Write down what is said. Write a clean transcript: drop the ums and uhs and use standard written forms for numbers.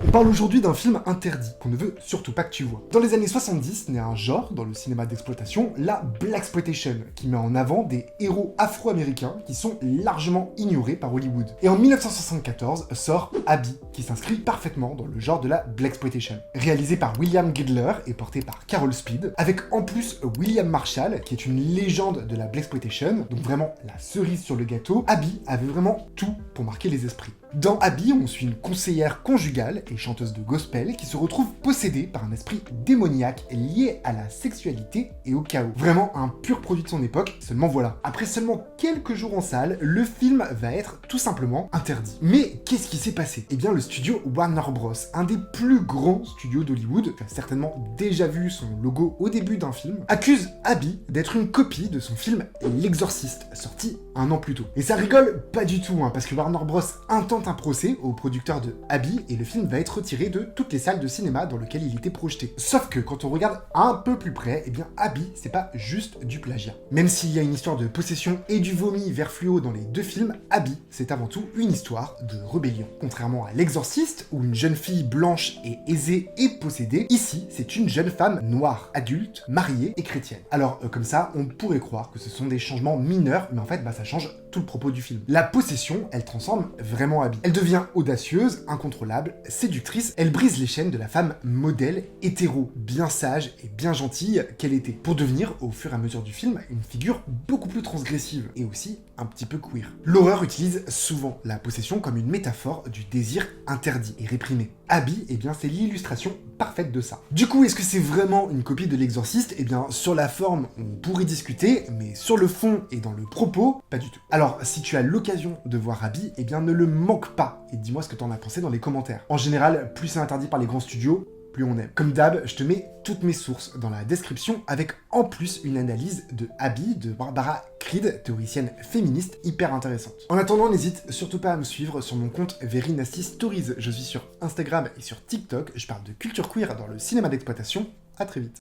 On parle aujourd'hui d'un film interdit, qu'on ne veut surtout pas que tu vois. Dans les années 70, naît un genre dans le cinéma d'exploitation, la Blaxploitation, qui met en avant des héros afro-américains qui sont largement ignorés par Hollywood. Et en 1974 sort Abby, qui s'inscrit parfaitement dans le genre de la Blaxploitation. Réalisé par William Girdler et porté par Carol Speed, avec en plus William Marshall, qui est une légende de la Blaxploitation, donc vraiment la cerise sur le gâteau. Abby avait vraiment tout pour marquer les esprits. Dans Abby, on suit une conseillère conjugale et chanteuse de gospel qui se retrouve possédée par un esprit démoniaque lié à la sexualité et au chaos. Vraiment un pur produit de son époque, seulement voilà. Après seulement quelques jours en salle, le film va être tout simplement interdit. Mais qu'est-ce qui s'est passé? Eh bien le studio Warner Bros, un des plus grands studios d'Hollywood, tu as certainement déjà vu son logo au début d'un film, accuse Abby d'être une copie de son film L'Exorciste, sorti un an plus tôt. Et ça rigole pas du tout, parce que Warner Bros intente un procès au producteur de Abby et le film va être retiré de toutes les salles de cinéma dans lesquelles il était projeté. Sauf que quand on regarde un peu plus près, eh bien Abby, c'est pas juste du plagiat. Même s'il y a une histoire de possession et du vomi vert fluo dans les deux films, Abby, c'est avant tout une histoire de rébellion. Contrairement à L'Exorciste, où une jeune fille blanche et aisée est possédée, ici, c'est une jeune femme noire, adulte, mariée et chrétienne. Alors, comme ça, on pourrait croire que ce sont des changements mineurs, mais en fait, ça change tout le propos du film. La possession, elle transforme vraiment Abby. Elle devient audacieuse, incontrôlable, séductrice, elle brise les chaînes de la femme modèle, hétéro, bien sage et bien gentille qu'elle était, pour devenir, au fur et à mesure du film, une figure beaucoup plus transgressive, et aussi un petit peu queer. L'horreur utilise souvent la possession comme une métaphore du désir interdit et réprimé. Abby, eh bien, c'est l'illustration parfaite de ça. Du coup, est-ce que c'est vraiment une copie de L'Exorciste? Eh bien, sur la forme, on pourrait discuter, mais sur le fond et dans le propos, pas du tout. Alors, si tu as l'occasion de voir Abby, eh bien, ne le manque pas, et dis-moi ce que t'en as pensé dans les commentaires. En général, plus c'est interdit par les grands studios, plus on aime. Comme d'hab, je te mets toutes mes sources dans la description, avec en plus une analyse de Abby de Barbara Creed, théoricienne féministe hyper intéressante. En attendant, n'hésite surtout pas à me suivre sur mon compte Very Nasty Stories. Je suis sur Instagram et sur TikTok, je parle de culture queer dans le cinéma d'exploitation. À très vite.